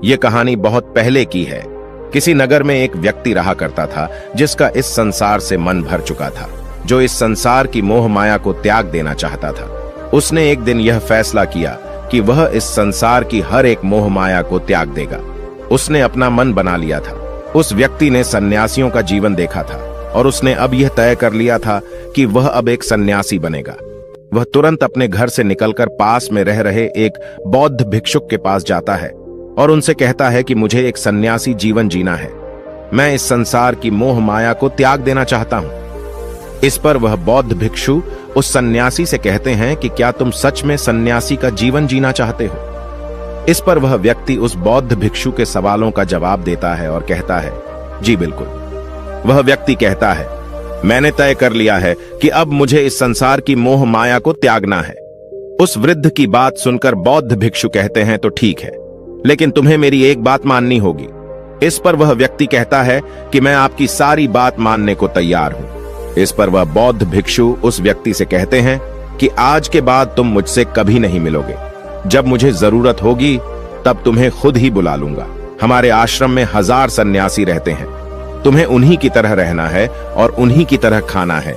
ये कहानी बहुत पहले की है। किसी नगर में एक व्यक्ति रहा करता था जिसका इस संसार से मन भर चुका था, जो इस संसार की मोह माया को त्याग देना चाहता था। उसने एक दिन यह फैसला किया कि वह इस संसार की हर एक मोह माया को त्याग देगा। उसने अपना मन बना लिया था। उस व्यक्ति ने सन्यासियों का जीवन देखा था और उसने अब यह तय कर लिया था कि वह अब एक सन्यासी बनेगा। वह तुरंत अपने घर से निकलकर पास में रह रहे एक बौद्ध भिक्षुक के पास जाता है और उनसे कहता है कि मुझे एक सन्यासी जीवन जीना है। मैं इस संसार की मोह माया को त्याग देना चाहता हूं। इस पर वह बौद्ध भिक्षु उस सन्यासी से कहते हैं कि क्या तुम सच में सन्यासी का जीवन जीना चाहते हो? इस पर वह व्यक्ति उस बौद्ध भिक्षु के सवालों का जवाब देता है और कहता है, जी बिल्कुल। वह व्यक्ति कहता है, मैंने तय कर लिया है कि अब मुझे इस संसार की मोह माया को त्यागना है। उस वृद्ध की बात सुनकर बौद्ध भिक्षु कहते हैं, तो ठीक है, लेकिन तुम्हें मेरी एक बात माननी होगी। इस पर वह व्यक्ति कहता है कि मैं आपकी सारी बात मानने को तैयार हूं। इस पर वह बौद्ध भिक्षु उस व्यक्ति से कहते हैं कि आज के बाद तुम मुझसे कभी नहीं मिलोगे। जब मुझे जरूरत होगी तब तुम्हें खुद ही बुला लूंगा। हमारे आश्रम में 1000 सन्यासी रहते हैं। तुम्हें उन्हीं की तरह रहना है और उन्हीं की तरह खाना है,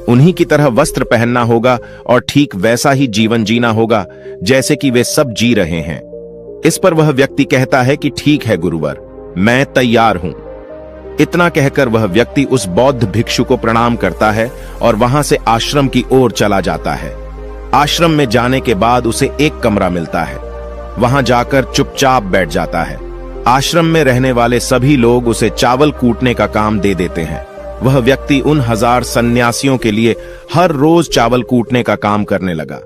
उन्हीं की तरह वस्त्र पहनना होगा और ठीक वैसा ही जीवन जीना होगा जैसे कि वे सब जी रहे हैं। इस पर वह व्यक्ति कहता है कि ठीक है गुरुवर, मैं तैयार हूं। इतना कहकर वह व्यक्ति उस बौद्ध भिक्षु को प्रणाम करता है और वहां से आश्रम की ओर चला जाता है। आश्रम में जाने के बाद उसे एक कमरा मिलता है। वहां जाकर चुपचाप बैठ जाता है। आश्रम में रहने वाले सभी लोग उसे चावल कूटने का काम दे देते हैं। वह व्यक्ति उन 1000 सन्यासियों के लिए हर रोज चावल कूटने का काम करने लगा।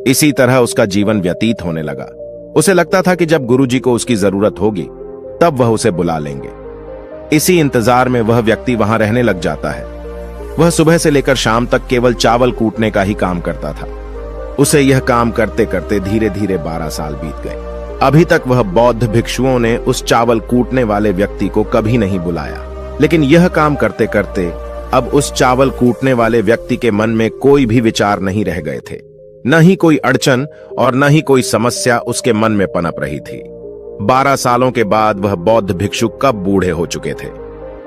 इसी तरह उसका जीवन व्यतीत होने लगा। उसे लगता था कि जब गुरुजी को उसकी जरूरत होगी तब वह उसे बुला लेंगे। इसी इंतजार में वह व्यक्ति वहां रहने लग जाता है। वह सुबह से लेकर शाम तक केवल चावल कूटने का ही काम करता था। उसे यह काम करते करते धीरे धीरे 12 साल बीत गए। अभी तक वह बौद्ध भिक्षुओं ने उस चावल कूटने वाले व्यक्ति को कभी नहीं बुलाया। लेकिन यह काम करते करते अब उस चावल कूटने वाले व्यक्ति के मन में कोई भी विचार नहीं रह गए थे। न ही कोई अड़चन और न ही कोई समस्या उसके मन में पनप रही थी। 12 सालों के बाद वह बौद्ध भिक्षु कब बूढ़े हो चुके थे।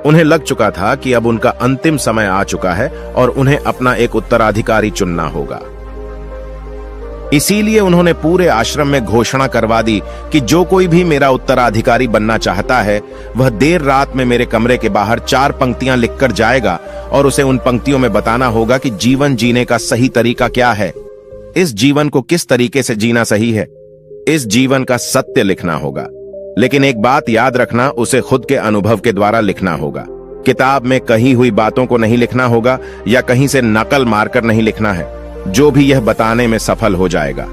उन्हें लग चुका था कि अब उनका अंतिम समय आ चुका है और उन्हें अपना एक उत्तराधिकारी चुनना होगा। इसीलिए उन्होंने पूरे आश्रम में घोषणा करवा दी कि जो कोई भी मेरा उत्तराधिकारी बनना चाहता है वह देर रात में मेरे कमरे के बाहर 4 पंक्तियां लिखकर जाएगा और उसे उन पंक्तियों में बताना होगा कि जीवन जीने का सही तरीका क्या है, इस जीवन को किस तरीके से जीना सही है। इस जीवन का सत्य लिखना होगा। लेकिन एक बात याद रखना, उसे खुद के अनुभव के द्वारा लिखना होगा। किताब में कही हुई बातों को नहीं लिखना होगा या कहीं से नकल मारकर नहीं लिखना है। जो भी यह बताने में सफल हो जाएगा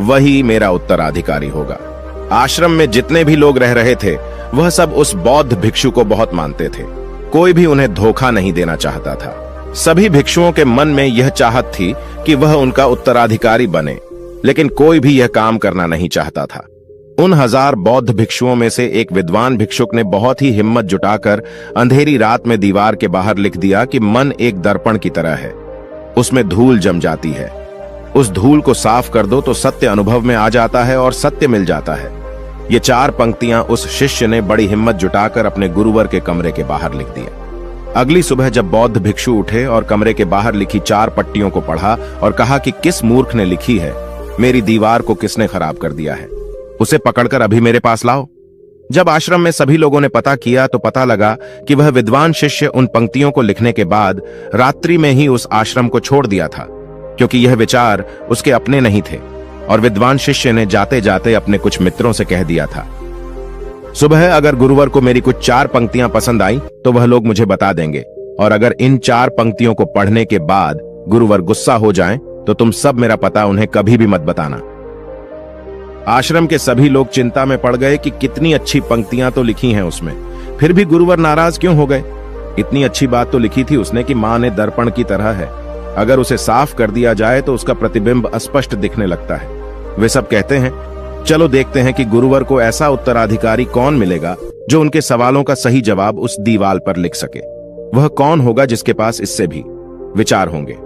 वही मेरा उत्तराधिकारी होगा। आश्रम में जितने भी लोग रह रहे थे वह सब उस बौद्ध भिक्षु को बहुत मानते थे। कोई भी उन्हें धोखा नहीं देना चाहता था। सभी भिक्षुओं के मन में यह चाहत थी कि वह उनका उत्तराधिकारी बने, लेकिन कोई भी यह काम करना नहीं चाहता था। उन 1000 बौद्ध भिक्षुओं में से एक विद्वान भिक्षुक ने बहुत ही हिम्मत जुटाकर अंधेरी रात में दीवार के बाहर लिख दिया कि मन एक दर्पण की तरह है, उसमें धूल जम जाती है। उस धूल को साफ कर दो तो सत्य अनुभव में आ जाता है और सत्य मिल जाता है। ये 4 पंक्तियां उस शिष्य ने बड़ी हिम्मत जुटाकर अपने गुरुवर के कमरे के बाहर लिख दिया। अगली सुबह जब बौद्ध भिक्षु उठे और कमरे के बाहर लिखी 4 पट्टियों को पढ़ा और कहा कि किस मूर्ख ने लिखी है, मेरी दीवार को किसने खराब कर दिया है, उसे पकड़कर अभी मेरे पास लाओ। जब आश्रम में सभी लोगों ने पता किया तो पता लगा कि वह विद्वान शिष्य उन पंक्तियों को लिखने के बाद रात्रि में ही उस आश्रम को छोड़ दिया था, क्योंकि यह विचार उसके अपने नहीं थे और विद्वान शिष्य ने जाते जाते अपने कुछ मित्रों से कह दिया था, सुबह अगर गुरुवर को मेरी कुछ 4 पंक्तियां पसंद आई तो वह लोग मुझे बता देंगे, और अगर इन 4 पंक्तियों को पढ़ने के बाद गुरुवर गुस्सा हो जाएं तो तुम सब मेरा पता उन्हें कभी भी मत बताना। आश्रम के सभी लोग चिंता में पड़ गए कि कितनी अच्छी पंक्तियां तो लिखी हैं उसमें, फिर भी गुरुवर नाराज क्यों हो गए। इतनी अच्छी बात तो लिखी थी उसने कि मां ने दर्पण की तरह है, अगर उसे साफ कर दिया जाए तो उसका प्रतिबिंब अस्पष्ट दिखने लगता है। वे सब कहते हैं, चलो देखते हैं कि गुरुवर को ऐसा उत्तराधिकारी कौन मिलेगा जो उनके सवालों का सही जवाब उस दीवार पर लिख सके। वह कौन होगा जिसके पास इससे भी विचार होंगे।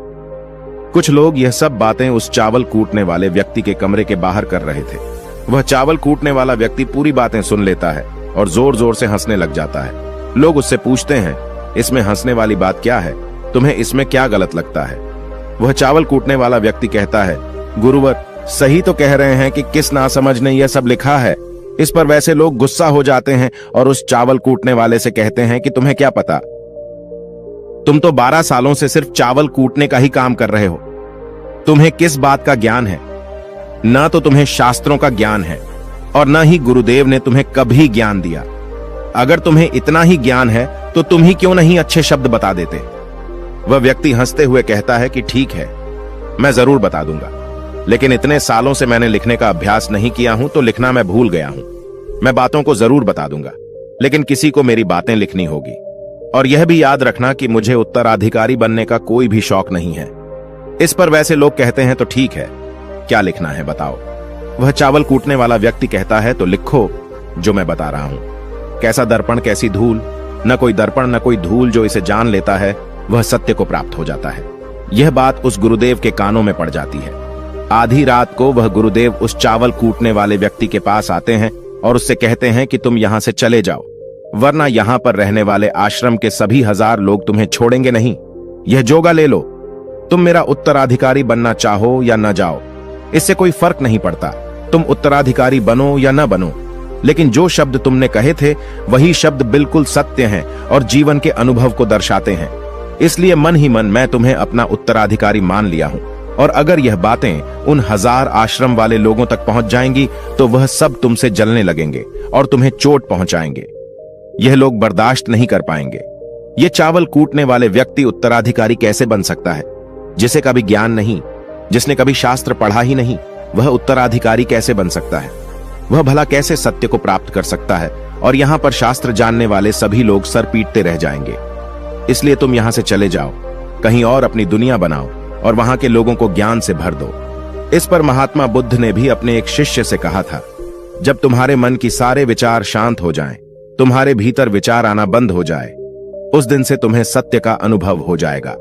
कुछ लोग यह सब बातें उस चावल कूटने वाले व्यक्ति के कमरे के बाहर कर रहे थे। वह चावल कूटने वाला व्यक्ति पूरी बातें सुन लेता है और जोर जोर से हंसने लग जाता है। लोग उससे पूछते हैं, इसमें हंसने वाली बात क्या है? तुम्हें इसमें क्या गलत लगता है? वह चावल कूटने वाला व्यक्ति कहता है, गुरुवर सही तो कह रहे हैं कि किस नासमझ ने यह सब लिखा है। इस पर वैसे लोग गुस्सा हो जाते हैं और उस चावल कूटने वाले से कहते हैं कि तुम्हें क्या पता, तुम तो 12 सालों से सिर्फ चावल कूटने का ही काम कर रहे हो। तुम्हें किस बात का ज्ञान है? ना तो तुम्हें शास्त्रों का ज्ञान है और न ही गुरुदेव ने तुम्हें कभी ज्ञान दिया। अगर तुम्हें इतना ही ज्ञान है तो तुम ही क्यों नहीं अच्छे शब्द बता देते? वह व्यक्ति हंसते हुए कहता है कि ठीक है, मैं जरूर बता दूंगा, लेकिन इतने सालों से मैंने लिखने का अभ्यास नहीं किया हूं तो लिखना मैं भूल गया हूं। मैं बातों को जरूर बता दूंगा, लेकिन किसी को मेरी बातें लिखनी होगी। और यह भी याद रखना कि मुझे उत्तराधिकारी बनने का कोई भी शौक नहीं है। इस पर वैसे लोग कहते हैं, तो ठीक है, क्या लिखना है बताओ। वह चावल कूटने वाला व्यक्ति कहता है, तो लिखो जो मैं बता रहा हूं। कैसा दर्पण कैसी धूल, न कोई दर्पण न कोई धूल, जो इसे जान लेता है वह सत्य को प्राप्त हो जाता है। यह बात उस गुरुदेव के कानों में पड़ जाती है। आधी रात को वह गुरुदेव उस चावल कूटने वाले व्यक्ति के पास आते हैं और उससे कहते हैं कि तुम यहां से चले जाओ, वरना यहां पर रहने वाले आश्रम के सभी 1000 लोग तुम्हें छोड़ेंगे नहीं। यह जोगा ले लो, तुम मेरा उत्तराधिकारी बनना चाहो या न जाओ, इससे कोई फर्क नहीं पड़ता। तुम उत्तराधिकारी बनो या न बनो, लेकिन जो शब्द तुमने कहे थे वही शब्द बिल्कुल सत्य हैं और जीवन के अनुभव को दर्शाते हैं। इसलिए मन ही मन मैं तुम्हें अपना उत्तराधिकारी मान लिया हूं। और अगर यह बातें उन 1000 आश्रम वाले लोगों तक पहुंच जाएंगी तो वह सब तुमसे जलने लगेंगे और तुम्हें चोट पहुंचाएंगे। यह लोग बर्दाश्त नहीं कर पाएंगे। यह चावल कूटने वाले व्यक्ति उत्तराधिकारी कैसे बन सकता है? जिसे कभी ज्ञान नहीं, जिसने कभी शास्त्र पढ़ा ही नहीं, वह उत्तराधिकारी कैसे बन सकता है? वह भला कैसे सत्य को प्राप्त कर सकता है? और यहां पर शास्त्र जानने वाले सभी लोग सर पीटते रह जाएंगे। इसलिए तुम यहां से चले जाओ, कहीं और अपनी दुनिया बनाओ और वहां के लोगों को ज्ञान से भर दो। इस पर महात्मा बुद्ध ने भी अपने एक शिष्य से कहा था, जब तुम्हारे मन की सारे विचार शांत हो जाएं, तुम्हारे भीतर विचार आना बंद हो जाए, उस दिन से तुम्हें सत्य का अनुभव हो जाएगा।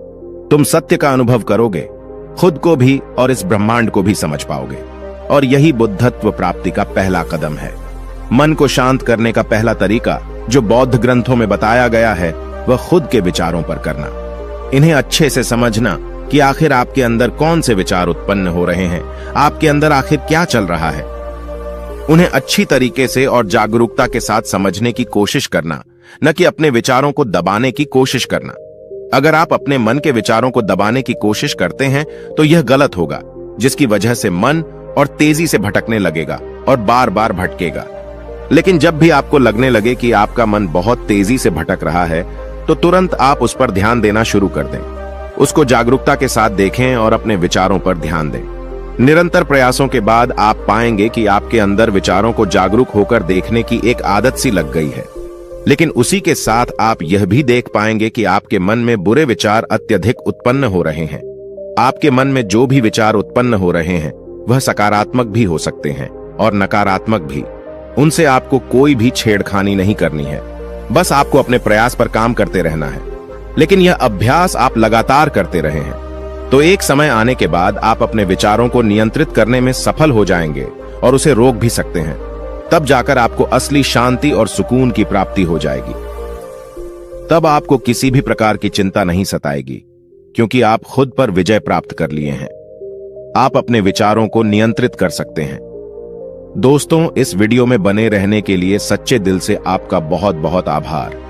तुम सत्य का अनुभव करोगे, खुद को भी और इस ब्रह्मांड को भी समझ पाओगे। और यही बुद्धत्व प्राप्ति का पहला कदम है। मन को शांत करने का पहला तरीका जो बौद्ध ग्रंथों में बताया गया है वह खुद के विचारों पर करना। इन्हें अच्छे से समझना कि आखिर आपके अंदर कौन से विचार उत्पन्न हो रहे हैं, आपके अंदर आखिर क्या चल रहा है। उन्हें अच्छी तरीके से और जागरूकता के साथ समझने की कोशिश करना, न कि अपने विचारों को दबाने की कोशिश करना। अगर आप अपने मन के विचारों को दबाने की कोशिश करते हैं तो यह गलत होगा, जिसकी वजह से मन और तेजी से भटकने लगेगा और बार बार भटकेगा। लेकिन जब भी आपको लगने लगे कि आपका मन बहुत तेजी से भटक रहा है तो तुरंत आप उस पर ध्यान देना शुरू कर दें। उसको जागरूकता के साथ देखें और अपने विचारों पर ध्यान दें। निरंतर प्रयासों के बाद आप पाएंगे कि आपके अंदर विचारों को जागरूक होकर देखने की एक आदत सी लग गई है। लेकिन उसी के साथ आप यह भी देख पाएंगे कि आपके मन में बुरे विचार अत्यधिक उत्पन्न हो रहे हैं। आपके मन में जो भी विचार उत्पन्न हो रहे हैं वह सकारात्मक भी हो सकते हैं और नकारात्मक भी। उनसे आपको कोई भी छेड़खानी नहीं करनी है, बस आपको अपने प्रयास पर काम करते रहना है। लेकिन यह अभ्यास आप लगातार करते रहे हैं तो एक समय आने के बाद आप अपने विचारों को नियंत्रित करने में सफल हो जाएंगे और उसे रोक भी सकते हैं। तब जाकर आपको असली शांति और सुकून की प्राप्ति हो जाएगी। तब आपको किसी भी प्रकार की चिंता नहीं सताएगी, क्योंकि आप खुद पर विजय प्राप्त कर लिए हैं। आप अपने विचारों को नियंत्रित कर सकते हैं। दोस्तों, इस वीडियो में बने रहने के लिए सच्चे दिल से आपका बहुत बहुत आभार।